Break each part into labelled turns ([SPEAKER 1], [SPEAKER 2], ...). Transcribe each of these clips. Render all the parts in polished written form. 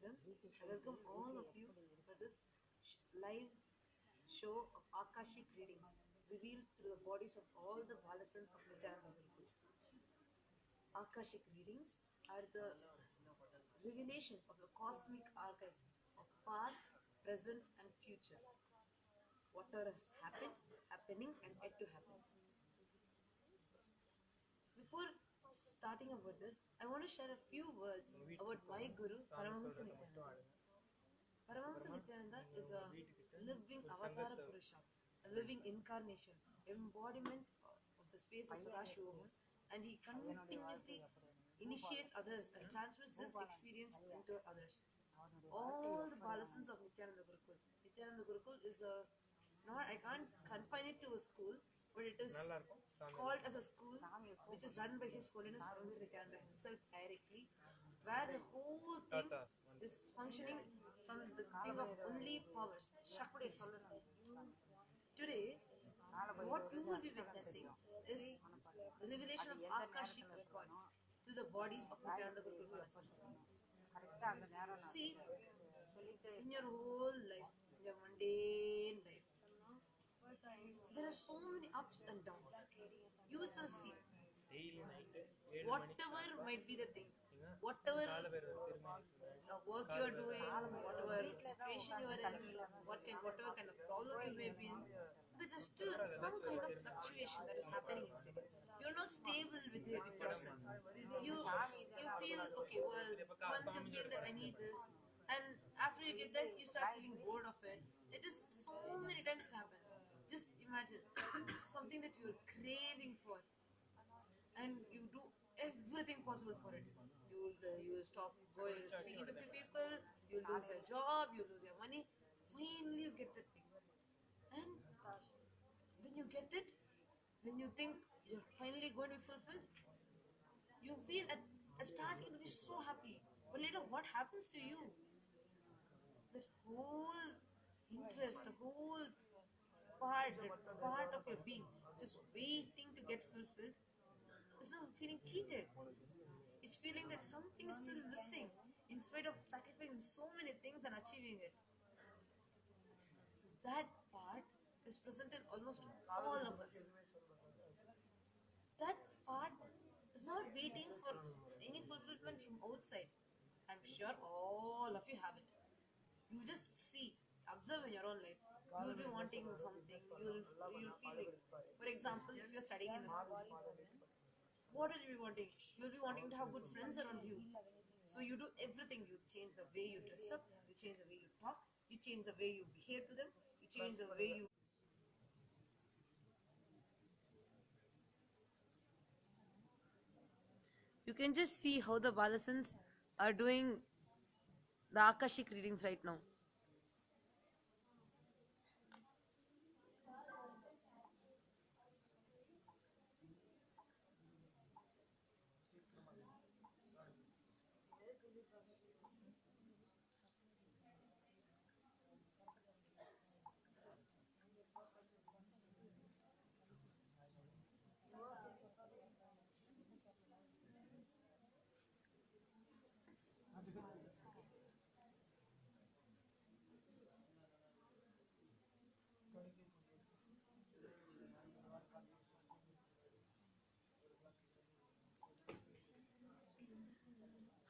[SPEAKER 1] Venkam. I welcome all of you for this live show of Akashic readings revealed through the bodies of all the Balasans of Nityananda Gurukul. Akashic readings are the revelations of the cosmic archives of past, present, and future. Whatever has happened, happening, and yet to happen. Before starting about this, I want to share a few words about my Guru, Paramahamsa Nityananda. Paramahamsa Nityananda is a living avatara Purusha, a living incarnation, embodiment of the space of Sadashivoham, and he continuously initiates others and transmits this experience into others. All the Balasans of Nityananda Gurukul. Nityananda Gurukul is a not I can't confine it to a school, but it is called as a school which is run by His Holiness Paramahansa Nityananda himself directly, where the whole thing is functioning from the thing of only powers, Shaktis. Today, what you will be witnessing is the revelation of Akashic records through the bodies of Nityananda Gurukul Balasans. See, in your whole life, in your mundane life, there are so many ups and downs. You will see whatever might be the thing, whatever work you are doing, whatever situation you are in, whatever kind of problem you may be in, but there's still some kind of fluctuation that is happening inside. You're not stable with yourself. You feel okay. Well, once you feel that I need this, and after you get that, you start feeling bored of it. It is so many times it happens. Just imagine something that you're craving for, and you do everything possible for it. You stop going speaking to people. You lose your job. You lose your money. Finally, you get that thing, and when you get it, when you think you're finally going to be fulfilled, you feel at start you'll be so happy, but later what happens to you? That whole interest, the whole part of your being just waiting to get fulfilled is now feeling cheated. It's feeling that something is still missing in spite of sacrificing so many things and achieving it. That part is present in almost all of us. That part is not waiting for any fulfillment from outside. I'm sure all of you have it. You just see, observe in your own life. You'll be wanting something. You'll feel like, for example, if you're studying in a school, what will you be wanting? You'll be wanting to have good friends around you. So you do everything. You change the way you dress up. You change the way you talk. You change the way you behave to them. You change the way you. You can just see how the Balasans are doing the Akashic readings right now.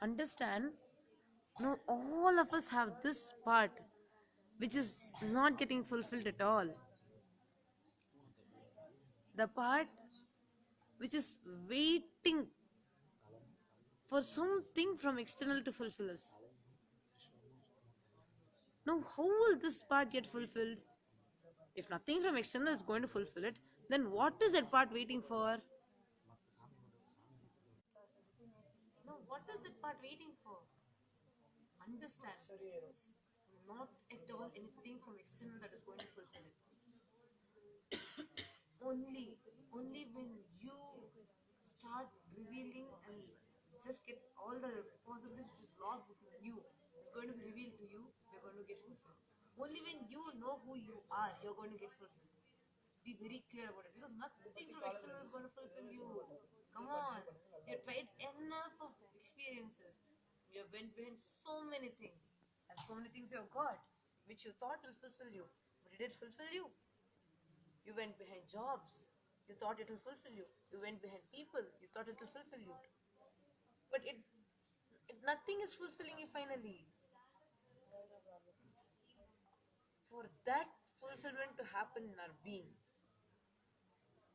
[SPEAKER 1] Understand? No, all of us have this part which is not getting fulfilled at all. The part which is waiting for something from external to fulfill us. Now, how will this part get fulfilled? If nothing from external is going to fulfill it, then what is that part waiting for? Now, what is that part waiting for? Understand, it's not at all anything from external that is going to fulfill it. Only when you start revealing and just get all the possibilities which is locked within you, it's going to be revealed to you, you're going to get fulfilled. Only when you know who you are, you're going to get fulfilled. Be very clear about it, because nothing from external is going to fulfill you. Come on, you tried enough of experiences. You went behind so many things, and so many things you have got, which you thought will fulfill you. But did it fulfill you? You went behind jobs. You thought it will fulfill you. You went behind people. You thought it will fulfill you. But nothing is fulfilling you finally. For that fulfillment to happen in our being,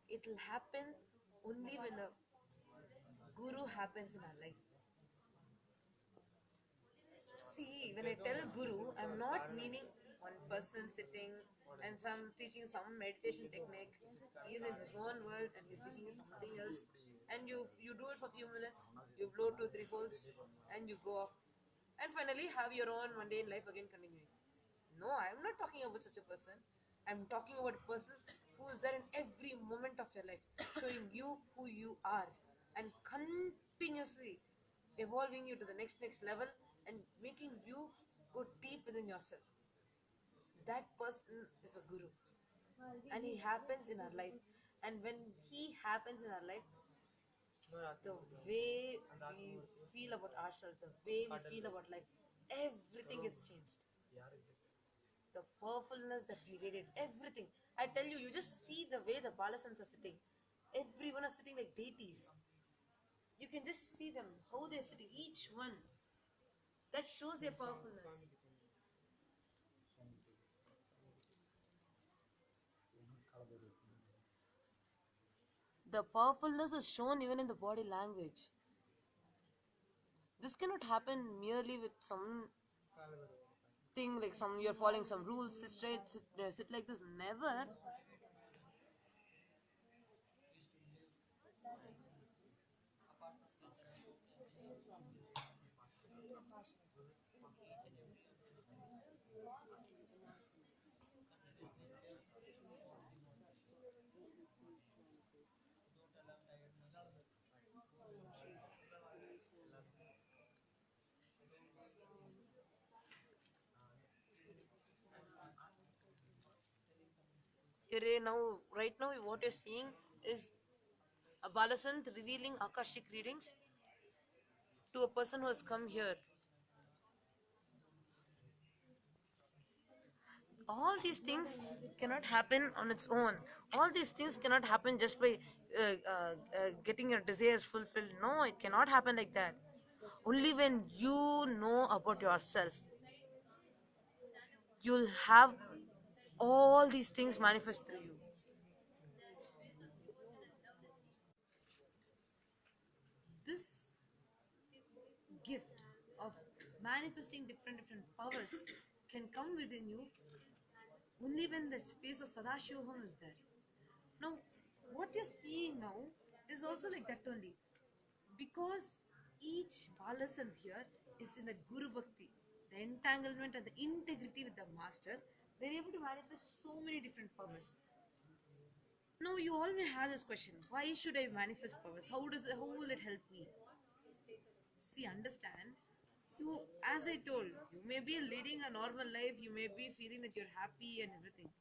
[SPEAKER 1] it will happen only when a guru happens in our life. See, when I tell guru, I'm not meaning one person sitting and some teaching some meditation technique. He's in his own world and he's teaching you something else. And you do it for a few minutes, you blow two, three holes, and you go off. And finally have your own mundane life again continuing. No, I'm not talking about such a person. I'm talking about a person who is there in every moment of your life, showing you who you are and continuously evolving you to the next level and making you go deep within yourself. That person is a guru, and he happens in our life. And when he happens in our life, the way we feel about ourselves, the way we feel about life, everything gets changed. The powerfulness that we radiate, everything. I tell you, you just see the way the Balasans are sitting. Everyone are sitting like deities. You can just see them, how they're sitting, each one. That shows their powerfulness. The powerfulness is shown even in the body language. This cannot happen merely with some thing like some you're following some rules, sit straight, sit like this. Never. Right now, what you're seeing is a Balasant revealing Akashic readings to a person who has come here. All these things cannot happen on its own. All these things cannot happen just by getting your desires fulfilled. No, it cannot happen like that. Only when you know about yourself, you'll have all these things manifest through you. This gift of manifesting different powers can come within you only when the space of Sadashivoham is there. Now, what you're seeing now is also like that only. Because each Balasant here is in the Guru Bhakti, the entanglement and the integrity with the master, they're able to manifest so many different powers. Now you all may have this question: why should I manifest powers? How will it help me? See, understand. You, as I told, you may be leading a normal life. You may be feeling that you're happy and everything,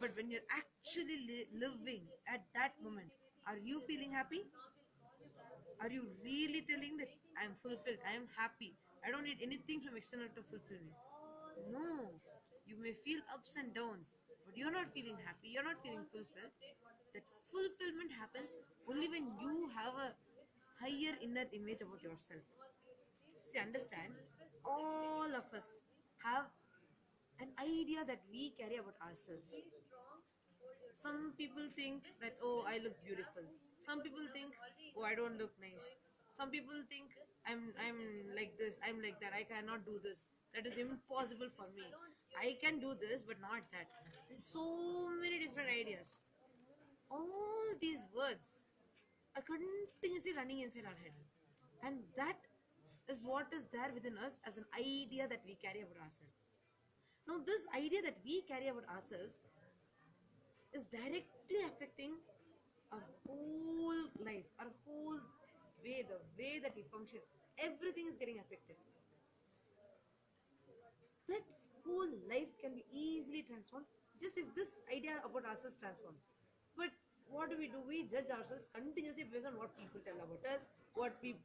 [SPEAKER 1] but when you're actually living at that moment, are you feeling happy? Are you really telling that I am fulfilled? I am happy. I don't need anything from external to fulfill me. No. You may feel ups and downs, but you're not feeling happy. You're not feeling fulfilled. That fulfillment happens only when you have a higher inner image about yourself. See, understand, all of us have an idea that we carry about ourselves. Some people think that, oh, I look beautiful. Some people think, oh, I don't look nice. Some people think I'm like this, I'm like that, I cannot do this. That is impossible for me. I can do this, but not that. There's so many different ideas. All these words are continuously running inside our head. And that is what is there within us as an idea that we carry about ourselves. Now, this idea that we carry about ourselves is directly affecting our whole life, our whole way, the way that we function. Everything is getting affected. That whole life can be easily transformed just if this idea about ourselves transforms. But what do? We judge ourselves continuously based on what people tell about us, what way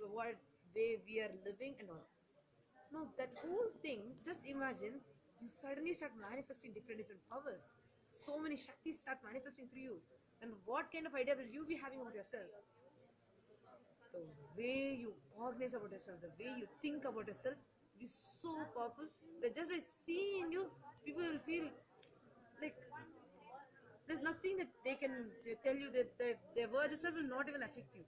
[SPEAKER 1] we are living, and all. Now that whole thing, just imagine you suddenly start manifesting different powers. So many Shaktis start manifesting through you. Then what kind of idea will you be having about yourself? The way you cognize about yourself, the way you think about yourself is so powerful that just by seeing you, people will feel like there's nothing that they can tell you that their words itself will not even affect you.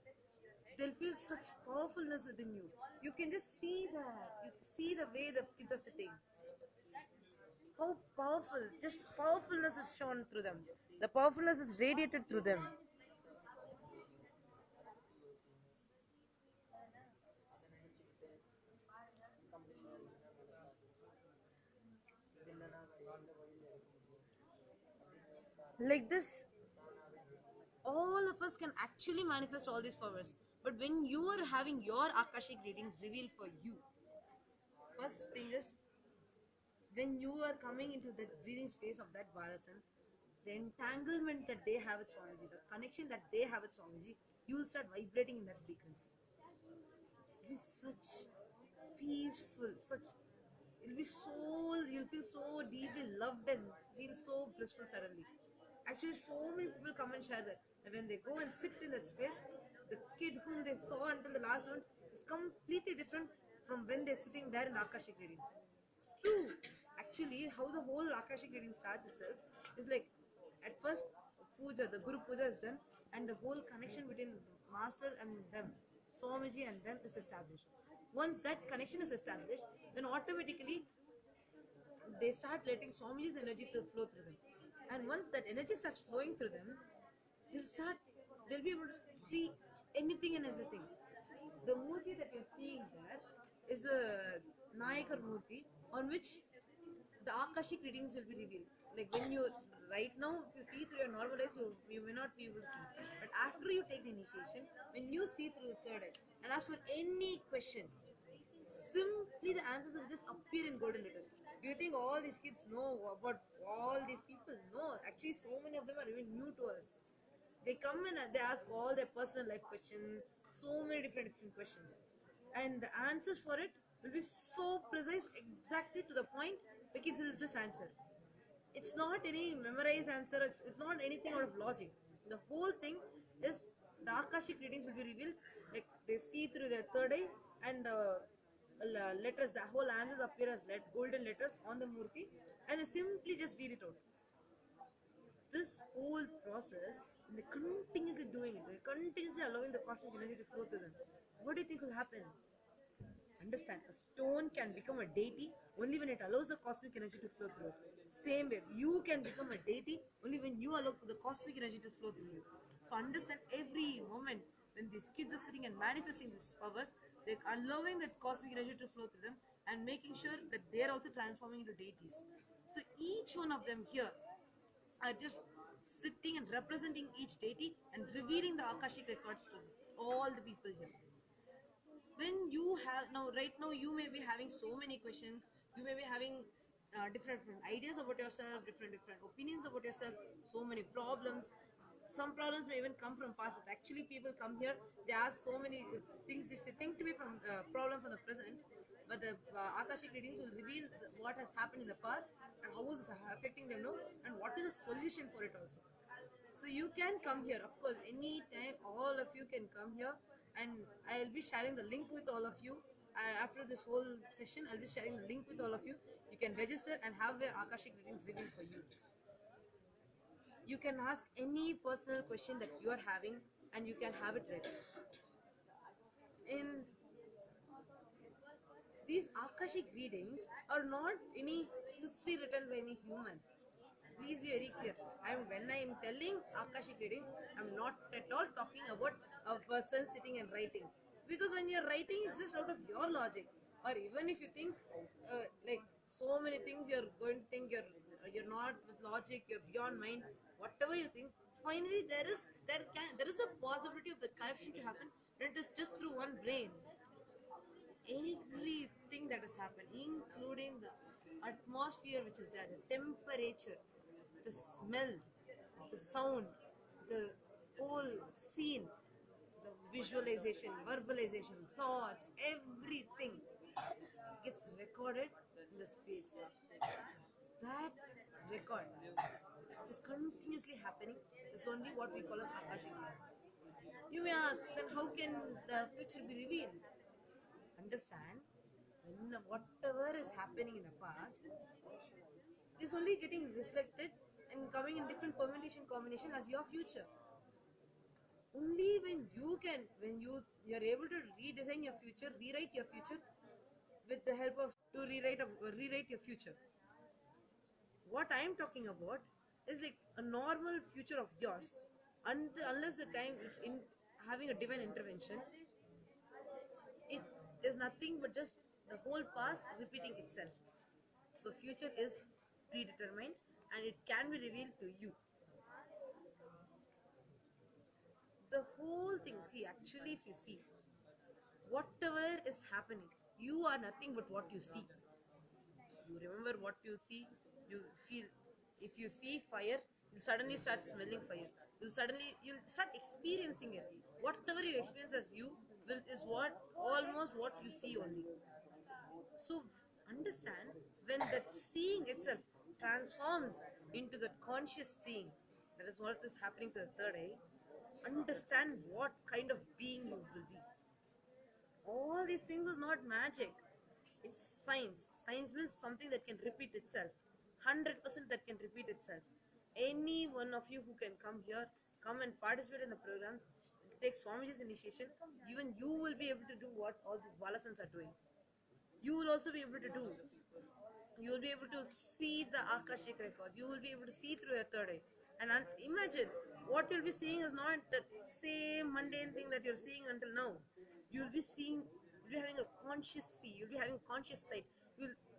[SPEAKER 1] They'll feel such powerfulness within you. You can just see that. You see the way the kids are sitting. How powerful, just powerfulness is shown through them. The powerfulness is radiated through them. Like this, all of us can actually manifest all these powers. But when you are having your Akashic readings revealed for you, first thing is when you are coming into that breathing space of that Balasan, the entanglement that they have with Swamiji, the connection that they have with Swamiji, you will start vibrating in that frequency. It is such peaceful, such it'll be so you'll feel so deeply loved and feel so blissful suddenly. Actually, so many people come and share that when they go and sit in that space, the kid whom they saw until the last one is completely different from when they're sitting there in the Akashic readings. It's true. Actually, how the whole Akashic reading starts itself is like at first puja, the Guru Puja is done, and the whole connection between master and them, Swamiji and them is established. Once that connection is established, then automatically they start letting Swamiji's energy to flow through them. And once that energy starts flowing through them, they'll be able to see anything and everything. The Murti that you're seeing there is a Nayakar Murti on which the Akashic readings will be revealed. Like when you, right now, if you see through your normal eyes, you may not be able to see. But after you take the initiation, when you see through the third eye and ask for any question, simply the answers will just appear in golden letters. Do you think all these kids know about all these people? No, actually, so many of them are even new to us. They come and they ask all their personal life questions, so many different questions, and the answers for it will be so precise, exactly to the point. The kids will just answer. It's not any memorized answer. It's not anything out of logic. The whole thing is the Akashic readings will be revealed. Like they see through their third eye, and the letters, the whole answers appear as golden letters on the Murti, and they simply just read it out. This whole process, and they're continuously doing it. They're continuously allowing the cosmic energy to flow through them. What do you think will happen? Understand, a stone can become a deity only when it allows the cosmic energy to flow through it. Same way, you can become a deity only when you allow the cosmic energy to flow through you. So understand, every moment when these kids are sitting and manifesting these powers, they're allowing that cosmic energy to flow through them and making sure that they're also transforming into deities. So each one of them here are just sitting and representing each deity and revealing the Akashic records to all the people here. When you have now, right now, you may be having so many questions, you may be having different ideas about yourself, different opinions about yourself, so many problems. Some problems may even come from past, but actually people come here, they ask so many things which they think to be from problem from the present, but the Akashic readings will reveal what has happened in the past and how is it affecting them now, and what is the solution for it also. So you can come here, of course, anytime. All of you can come here, and I'll be sharing the link with all of you. After this whole session, I'll be sharing the link with all of you. You can register and have your Akashic readings revealed for you. You can ask any personal question that you are having, and you can have it ready. In these Akashic readings are not any history written by any human. Please be very clear. When I am telling Akashic readings, I'm not at all talking about a person sitting and writing. Because when you're writing, it's just out of your logic. Or even if you think like so many things, you're going to think you're not with logic, you're beyond mind. Whatever you think, finally there is a possibility of the correction to happen when it is just through one brain. Everything that has happened, including the atmosphere which is there, the temperature, the smell, the sound, the whole scene, the visualization, verbalization, thoughts, everything gets recorded in the space. That record, which is continuously happening, is only what we call as Akashic Records. You may ask, then how can the future be revealed? Understand, when whatever is happening in the past is only getting reflected and coming in different permutation combination as your future. Only when you are able to redesign your future, rewrite your future with the help of to rewrite your future. What I am talking about is like a normal future of yours, unless the time it's in having a divine intervention, it is nothing but just the whole past repeating itself. So future is predetermined and it can be revealed to you. The whole thing, see, actually, if you see, whatever is happening, you are nothing but what you see. You remember what you see, you feel. If you see fire, you suddenly start smelling fire. You'll start experiencing it. Whatever you experience as you will is what almost what you see only. So understand, when that seeing itself transforms into the conscious seeing, that is what is happening to the third eye. Understand what kind of being you will be. All these things is not magic. It's science. Science means something that can repeat itself. 100% that can repeat itself. Any one of you who can come here, come and participate in the programs, take Swamiji's initiation, even you will be able to do what all these Balasans are doing. You will also be able to do. You will be able to see the Akashic records. You will be able to see through your third eye. And imagine, what you'll be seeing is not the same mundane thing that you're seeing until now. You'll be seeing, you'll be having a conscious see. You'll be having conscious sight.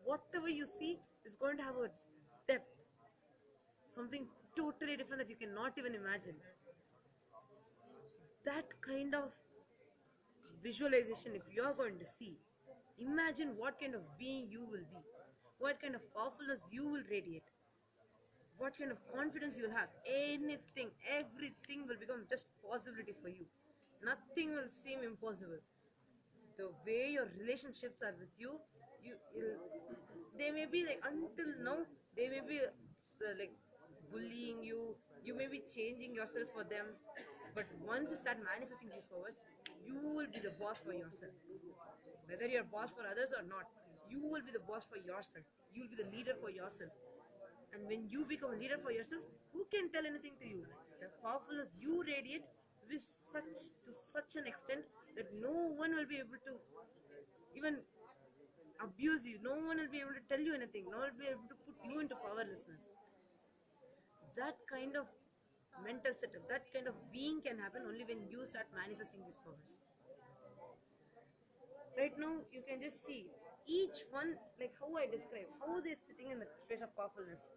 [SPEAKER 1] Whatever you see is going to have a depth. Something totally different that you cannot even imagine. That kind of visualization, if you're going to see, imagine what kind of being you will be, what kind of powerfulness you will radiate, what kind of confidence you'll have. Anything, everything will become just possibility for you. Nothing will seem impossible. The way your relationships are with you, they may be like, until now they may be like bullying you, you may be changing yourself for them, but once you start manifesting these powers, you will be the boss for yourself. Whether you're boss for others or not, you will be the boss for yourself. You will be the leader for yourself. And when you become a leader for yourself, who can tell anything to you? The powerfulness you radiate is to such an extent that no one will be able to even abuse you. No one will be able to tell you anything. No one will be able to put you into powerlessness. That kind of mental setup, that kind of being can happen only when you start manifesting these powers. Right now, you can just see each one, like how I describe, how they're sitting in the space of powerfulness.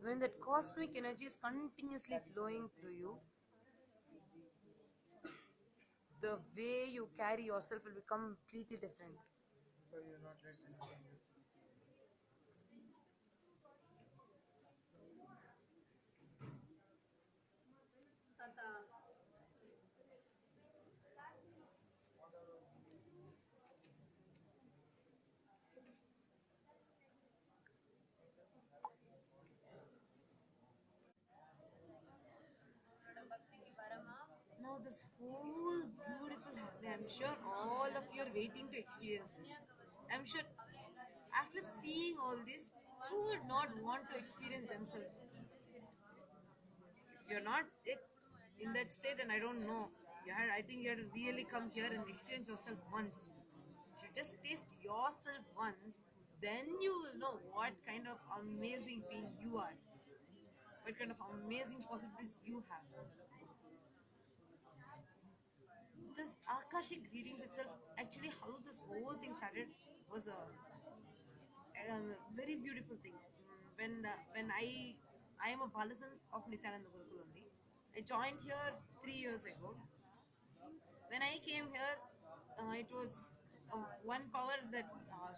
[SPEAKER 1] When that cosmic energy is continuously flowing through you, the way you carry yourself will become completely different.
[SPEAKER 2] So you're not read anything.
[SPEAKER 1] Now this whole beautiful happening, I'm sure all of you are waiting to experience this. I'm sure after seeing all this, who would not want to experience themselves? If you're not in that state, and I don't know, I think you have to really come here and experience yourself once. If you just taste yourself once, then you will know what kind of amazing being you are, what kind of amazing possibilities you have. This Akashic readings itself, actually, how this whole thing started was a very beautiful thing. When I am a Balasan of Nityananda Gurukul only. I joined here 3 years ago. When I came here, it was one power that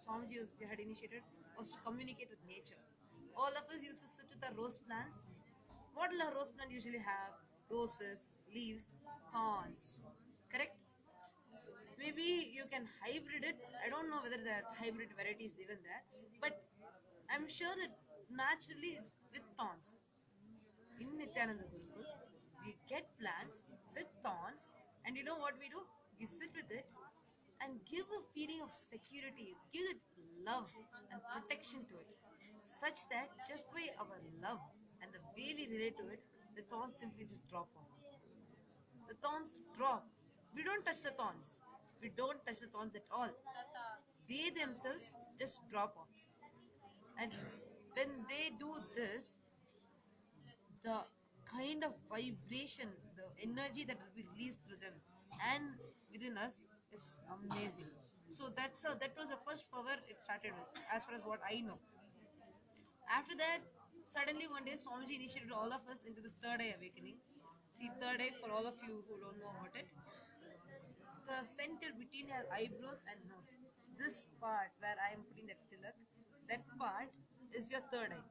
[SPEAKER 1] Swamiji had initiated was to communicate with nature. All of us used to sit with our rose plants. What will a rose plant usually have? Roses, leaves, thorns. Correct? Maybe you can hybrid it. I don't know whether that hybrid variety is even there, but I'm sure that naturally is with thorns. In Nityananda Gurukul, we get plants with thorns, and you know what we do? We sit with it and give a feeling of security, give it love and protection to it, such that just by our love and the way we relate to it, the thorns simply just drop off. The thorns drop. We don't touch the thorns. We don't touch the thorns at all. They themselves just drop off. And when they do this, the kind of vibration, the energy that will be released through them and within us is amazing. So that was the first power it started with, as far as what I know. After that, suddenly one day Swamiji initiated all of us into this third eye awakening. See, third eye, for all of you who don't know about it, the center between your eyebrows and nose. This part where I am putting that tilak, that part is your third eye.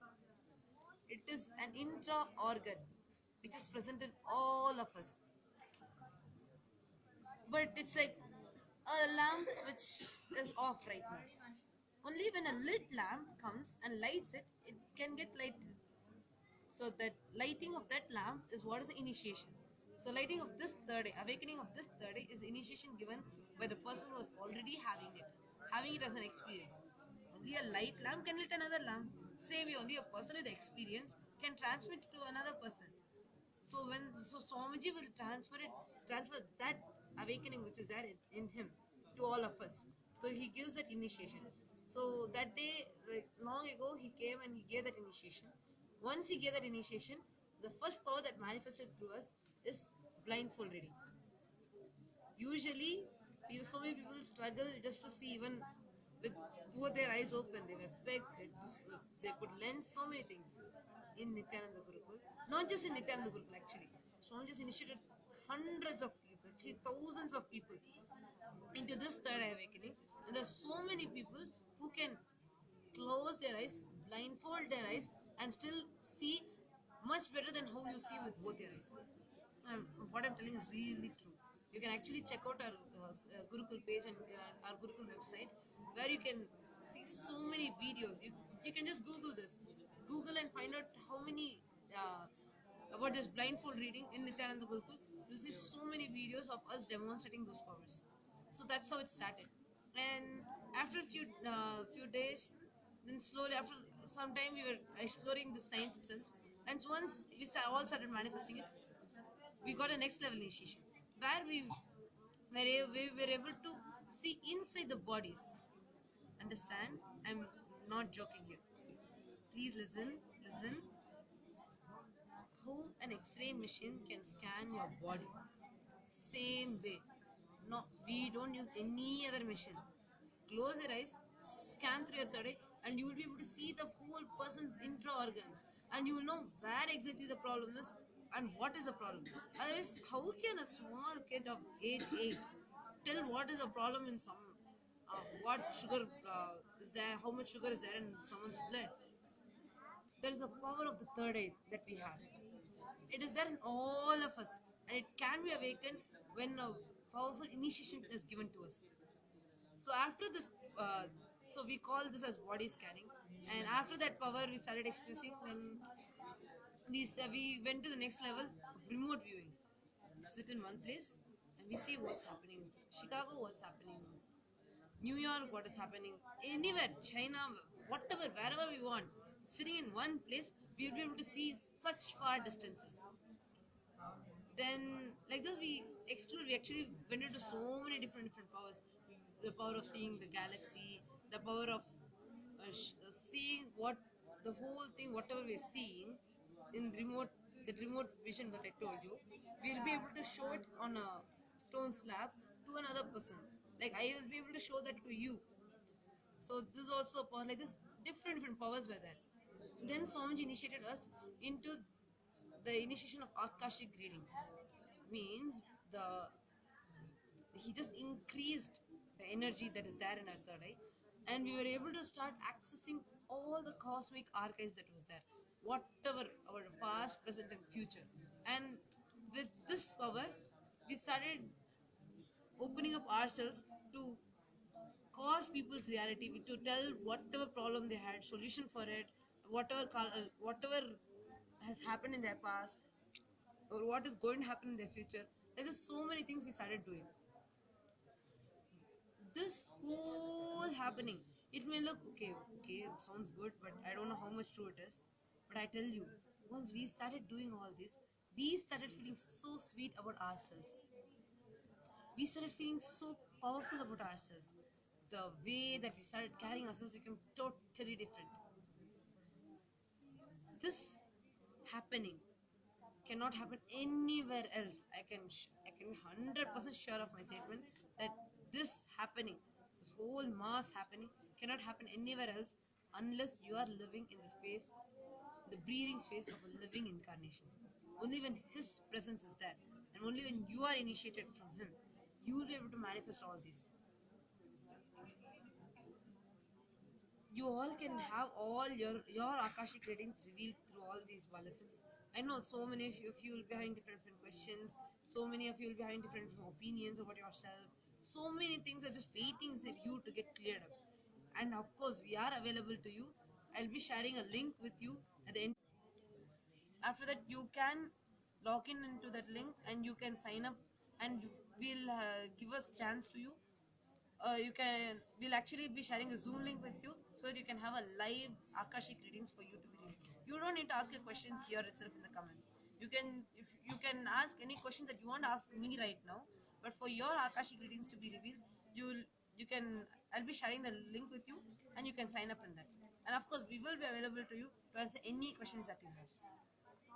[SPEAKER 1] It is an intra organ which is present in all of us. But it's like a lamp which is off right now. Only when a lit lamp comes and lights it, it can get lighted. So that lighting of that lamp is what is the initiation. So lighting of this third eye, awakening of this third eye is the initiation given by the person who was already having it as an experience. Only a light lamp can lit another lamp. Same way, only a person with experience can transmit it to another person. So Swamiji will transfer that awakening which is there in him to all of us. So he gives that initiation. So that day, like long ago, he came and he gave that initiation. Once he gave that initiation, the first power that manifested through us is blindfold reading. Usually, so many people struggle just to see even with both their eyes open. They wear specs, they put lens, so many things in Nityananda Gurukul. Not just in Nityananda Gurukul actually. Swami just initiated hundreds of people, actually thousands of people into this third eye awakening. And there's so many people who can close their eyes, blindfold their eyes, and still see much better than how you see with both your eyes. What I'm telling is really true. You can actually check out our Gurukul page and our Gurukul website where you can see so many videos. You can just Google this. Google and find out how many about this blindfold reading in Nityananda Gurukul. You'll see so many videos of us demonstrating those powers. So that's how it started. And after a few days, then slowly after some time we were exploring the science itself. And once all started manifesting it, we got a next level initiation where we were able to see inside the bodies. Understand? I'm not joking here. Please listen. How an X-ray machine can scan your body. Same way. No, we don't use any other machine. Close your eyes, scan through your third eye, and you will be able to see the whole person's intra organs, and you will know where exactly the problem is and what is the problem. Otherwise, how can a small kid of age 8 tell what is the problem in some what sugar is there, how much sugar is there in someone's blood? There is a power of the third eye that we have. It is there in all of us, and it can be awakened when a powerful initiation is given to us. So after this, so we call this as body scanning, and after that power we started expressing. Then we went to the next level of remote viewing. We sit in one place and we see what's happening. Chicago, what's happening. New York, what is happening. Anywhere, China, whatever, wherever we want. Sitting in one place, we'll be able to see such far distances. Then, like this, we explored. We actually went into so many different powers. The power of seeing the galaxy, the power of seeing what the whole thing, whatever we're seeing in the remote vision that I told you, we'll be able to show it on a stone slab to another person. Like I will be able to show that to you. So this is also a power. Like this, different powers were there. Then Swamiji initiated us into the initiation of Akashic readings. Means the he just increased the energy that is there in our third eye, and we were able to start accessing all the cosmic archives that was there, whatever our past, present, and future. And with this power, we started opening up ourselves to cause people's reality, to tell whatever problem they had, solution for it, whatever has happened in their past, or what is going to happen in their future. There is so many things we started doing. This whole happening, it may look okay, sounds good, but I don't know how much true it is. But I tell you, once we started doing all this, we started feeling so sweet about ourselves. We started feeling so powerful about ourselves. The way that we started carrying ourselves became totally different. This happening cannot happen anywhere else. I can be 100% sure of my statement that this happening, this whole mass happening, cannot happen anywhere else unless you are living in the space, the breathing space of a living incarnation. Only when His presence is there, and only when you are initiated from Him, you will be able to manifest all this. You all can have all your akashic readings revealed through all these lessons. I know so many of you will be having different questions, so many of you will be having different opinions about yourself, so many things are just waiting for you to get cleared up. And of course, we are available to you. I'll be sharing a link with you at the end. After that, you can log in into that link and you can sign up, and we'll give us chance to you. You can we'll actually be sharing a Zoom link with you so that you can have a live akashic readings for you to be reading. You don't need to ask your questions here itself in the comments. You can, if you can ask any question that you want to ask me right now, but for your akashic readings to be revealed, you can, I'll be sharing the link with you, and you can sign up in that. And of course, we will be available to you to answer any questions that you have.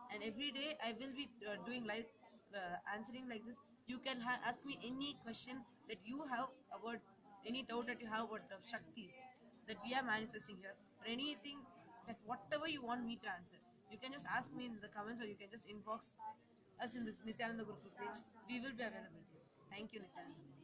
[SPEAKER 1] And every day I will be doing live answering like this. You can ask me any question that you have about, any doubt that you have about the Shaktis that we are manifesting here, or anything, that whatever you want me to answer, you can just ask me in the comments, or you can just inbox us in this Nityananda Gurukul page. We will be available to you. Thank you, Nityananda.